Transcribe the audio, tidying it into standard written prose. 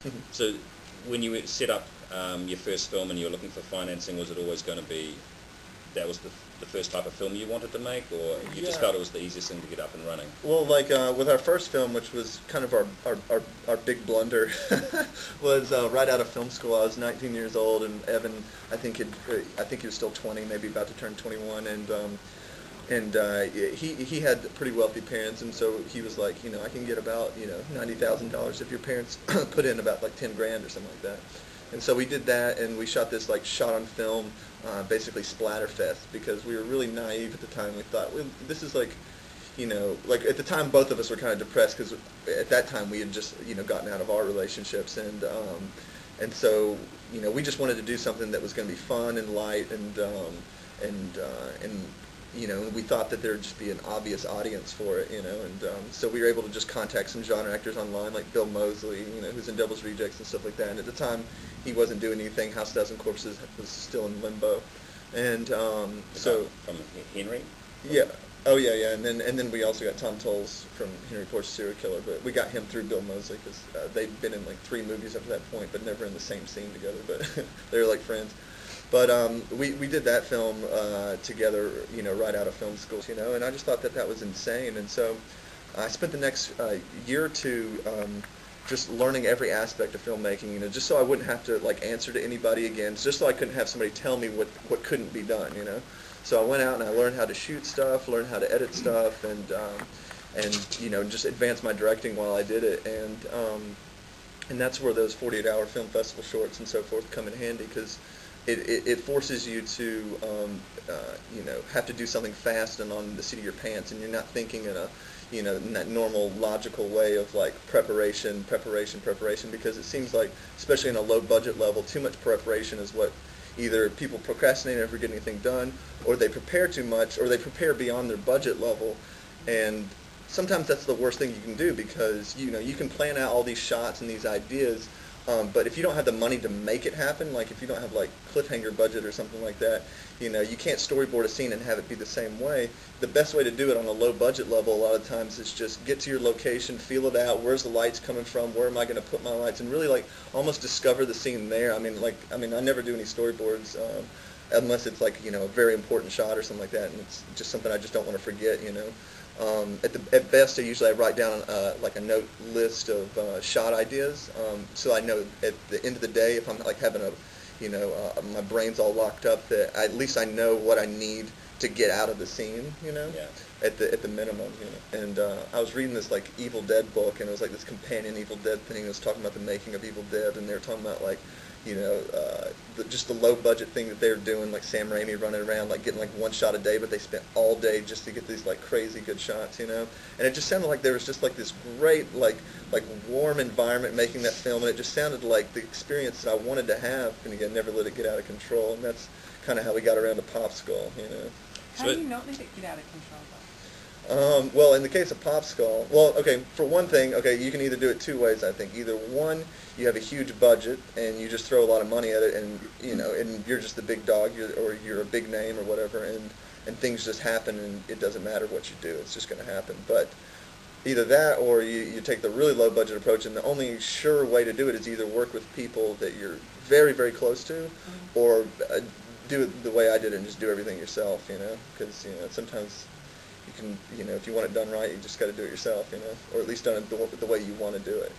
So when you set up your first film and you were looking for financing, was it always going to be that was the first type of film you wanted to make, or you just Yeah. felt it was the easiest thing to get up and running? Well, like with our first film, which was kind of our big blunder, was right out of film school. I was 19 years old, and Evan, I think he was still 20, maybe about to turn 21, and he had pretty wealthy parents, and so he was like, I can get about $90,000 if your parents put in about like 10 grand or something like that. And so we did that, and we shot this like shot on film, basically splatterfest, because we were really naive at the time. We thought, well, this is like, like at the time both of us were kind of depressed because at that time we had just gotten out of our relationships, and so we just wanted to do something that was going to be fun and light, and we thought that there would just be an obvious audience for it, and so we were able to just contact some genre actors online, like Bill Moseley, who's in Devil's Rejects and stuff like that. And at the time, he wasn't doing anything. House Thousand Corpses was still in limbo, and so From Henry? yeah. Oh yeah, yeah, and then we also got Tom Tolles from Henry Portrait Serial Killer, but we got him through Bill Moseley because they'd been in like 3 movies up to that point, but never in the same scene together. But they were like friends. But we did that film together, right out of film school, and I just thought that was insane. And so I spent the next year or two just learning every aspect of filmmaking, just so I wouldn't have to like answer to anybody again, just so I couldn't have somebody tell me what couldn't be done. So I went out and I learned how to shoot stuff, learned how to edit stuff, and just advanced my directing while I did it. And that's where those 48-hour film festival shorts and so forth come in handy, because it forces you to have to do something fast and on the seat of your pants, and you're not thinking in that normal logical way of like preparation, because it seems like, especially in a low budget level, too much preparation is what either people procrastinate and never get anything done, or they prepare too much, or they prepare beyond their budget level. And sometimes that's the worst thing you can do, because you can plan out all these shots and these ideas, but if you don't have the money to make it happen, like if you don't have like cliffhanger budget or something like that, you can't storyboard a scene and have it be the same way. The best way to do it on a low budget level a lot of times is just get to your location, feel it out, where's the lights coming from, where am I going to put my lights, and really like almost discover the scene there. I never do any storyboards unless it's like a very important shot or something like that, and it's just something I just don't want to forget. At best, I write down like a note list of shot ideas, so I know at the end of the day, if I'm like having my brain's all locked up, that at least I know what I need to get out of the scene, Yeah. at the minimum, And I was reading this like Evil Dead book, and it was like this companion Evil Dead thing. It was talking about the making of Evil Dead, and they were talking about like just the low budget thing that they were doing, like Sam Raimi running around like getting like 1 shot a day, but they spent all day just to get these like crazy good shots, And it just sounded like there was just like this great like warm environment making that film, and it just sounded like the experience that I wanted to have, and again, never let it get out of control. And that's kind of how we got around to Popskull, How do you not let it get out of control, though? Well, in the case of Popskull, well, okay, for one thing, okay, you can either do it 2 ways, I think. Either one, you have a huge budget and you just throw a lot of money at it, and and you're just the big dog, or you're a big name or whatever, and things just happen, and it doesn't matter what you do, it's just going to happen. But either that, or you take the really low budget approach, and the only sure way to do it is either work with people that you're very, very close to, or do it the way I did it and just do everything yourself, because sometimes you can, if you want it done right, you just got to do it yourself, or at least done it the way you want to do it,